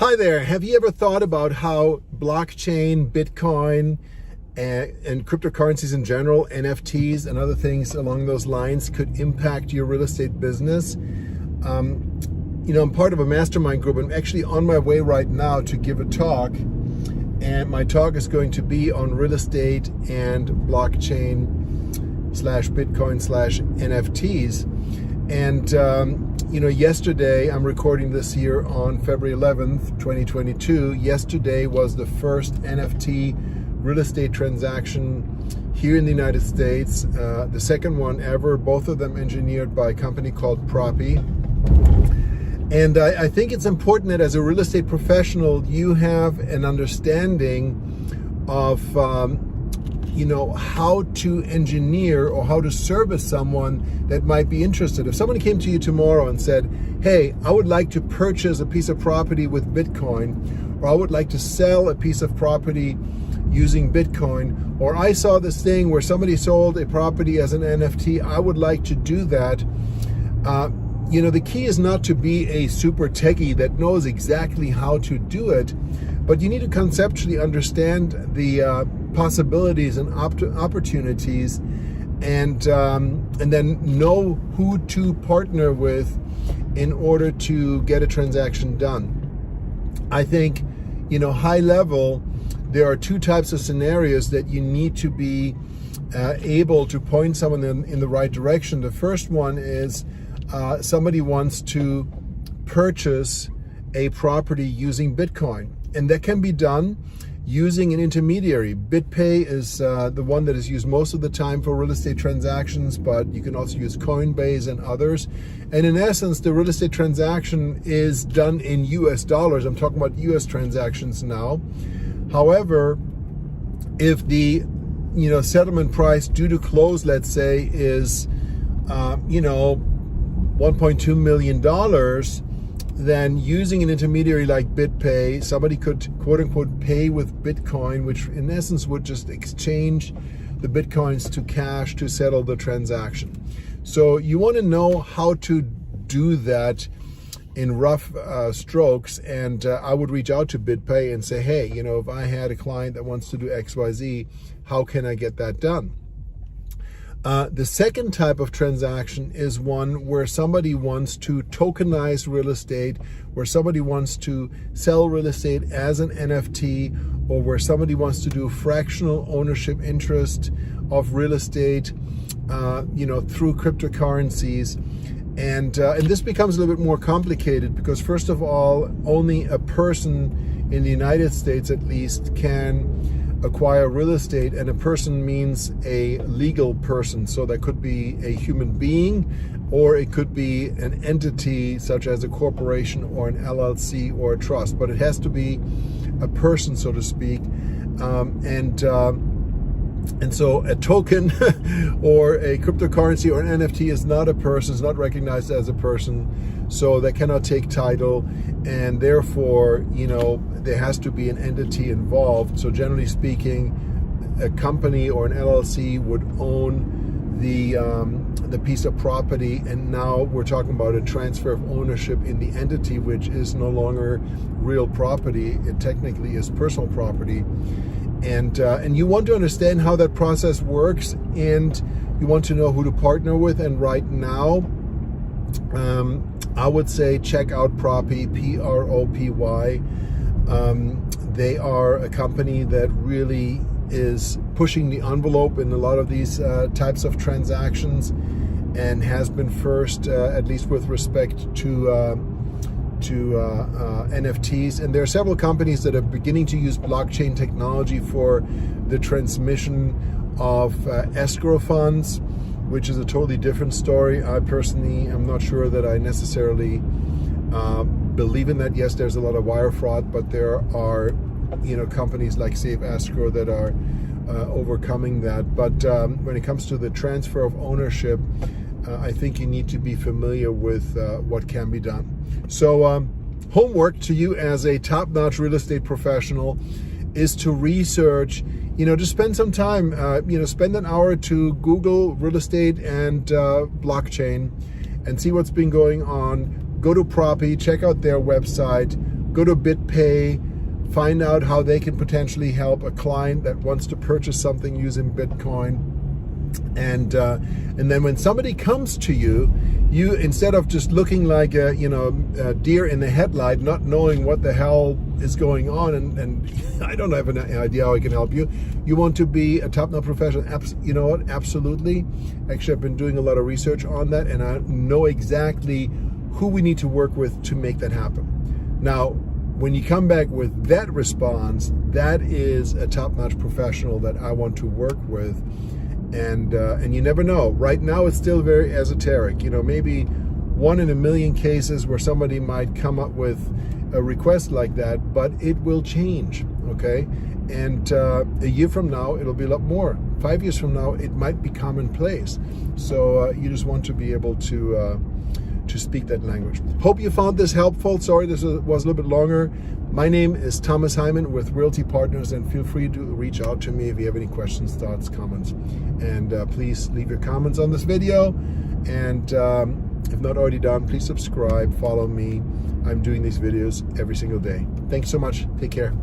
Hi there. Have you ever thought about how blockchain, Bitcoin, and cryptocurrencies in general, NFTs and other things along those lines could impact your real estate business? I'm part of a mastermind group. I'm actually on my way right now to give a talk. And my talk is going to be on real estate and blockchain / Bitcoin / NFTs. And, yesterday, I'm recording this here on February 11th, 2022. Yesterday was the first NFT real estate transaction here in the United States. The second one ever, both of them engineered by a company called Propy. And I think it's important that as a real estate professional, you have an understanding of, how to engineer or how to service someone that might be interested. If someone came to you tomorrow and said, hey, I would like to purchase a piece of property with Bitcoin, or I would like to sell a piece of property using Bitcoin, or I saw this thing where somebody sold a property as an NFT, I would like to do that. The key is not to be a super techie that knows exactly how to do it, but you need to conceptually understand the possibilities and opportunities, and then know who to partner with in order to get a transaction done. I think, high level, there are two types of scenarios that you need to be able to point someone in the right direction. The first one is somebody wants to purchase a property using Bitcoin, and that can be done using an intermediary. BitPay is the one that is used most of the time for real estate transactions, but you can also use Coinbase and others. And in essence, the real estate transaction is done in US dollars. I'm talking about US transactions now. However, if the settlement price due to close, let's say, is $1.2 million, then using an intermediary like BitPay, somebody could quote unquote pay with Bitcoin, which in essence would just exchange the Bitcoins to cash to settle the transaction. So you want to know how to do that in rough strokes, and I would reach out to BitPay and say, hey, if I had a client that wants to do XYZ, how can I get that done? The second type of transaction is one where somebody wants to tokenize real estate, where somebody wants to sell real estate as an NFT, or where somebody wants to do fractional ownership interest of real estate, through cryptocurrencies. And this becomes a little bit more complicated because, first of all, only a person in the United States, at least, can acquire real estate, and a person means a legal person. So that could be a human being, or it could be an entity such as a corporation or an LLC or a trust, but it has to be a person, so to speak. And so a token or a cryptocurrency or an NFT is not a person, it's not recognized as a person, so they cannot take title, and therefore, there has to be an entity involved. So generally speaking, a company or an LLC would own the piece of property, and now we're talking about a transfer of ownership in the entity, which is no longer real property. It technically is personal property. And you want to understand how that process works, and you want to know who to partner with. And right now, I would say check out Propy, Propy. They are a company that really is pushing the envelope in a lot of these types of transactions, and has been first, at least with respect to NFTs. And there are several companies that are beginning to use blockchain technology for the transmission of escrow funds, which is a totally different story. I personally am not sure that I necessarily believe in that. Yes, there's a lot of wire fraud, but there are companies like Safe Escrow that are overcoming that. But when it comes to the transfer of ownership, I think you need to be familiar with what can be done. So homework to you as a top-notch real estate professional is to research, to spend some time, spend an hour to Google real estate and blockchain and see what's been going on. Go to Propy, check out their website, go to BitPay, find out how they can potentially help a client that wants to purchase something using Bitcoin. And then when somebody comes to you, you, instead of just looking like a deer in the headlight, not knowing what the hell is going on, and I don't have an idea how I can help you. You want to be a top-notch professional. You know what? Absolutely. Actually, I've been doing a lot of research on that, and I know exactly who we need to work with to make that happen. Now, when you come back with that response, that is a top-notch professional that I want to work with. And you never know. Right now, it's still very esoteric. Maybe 1 in a million cases where somebody might come up with a request like that, but it will change, okay? And a year from now, it'll be a lot more. 5 years from now, it might be commonplace. So you just want to be able to speak that language. Hope you found this helpful. Sorry, this was a little bit longer. My name is Thomas Heimann with Realty Partners, and feel free to reach out to me if you have any questions, thoughts, comments. And please leave your comments on this video. And if not already done, please subscribe, follow me. I'm doing these videos every single day. Thanks so much. Take care.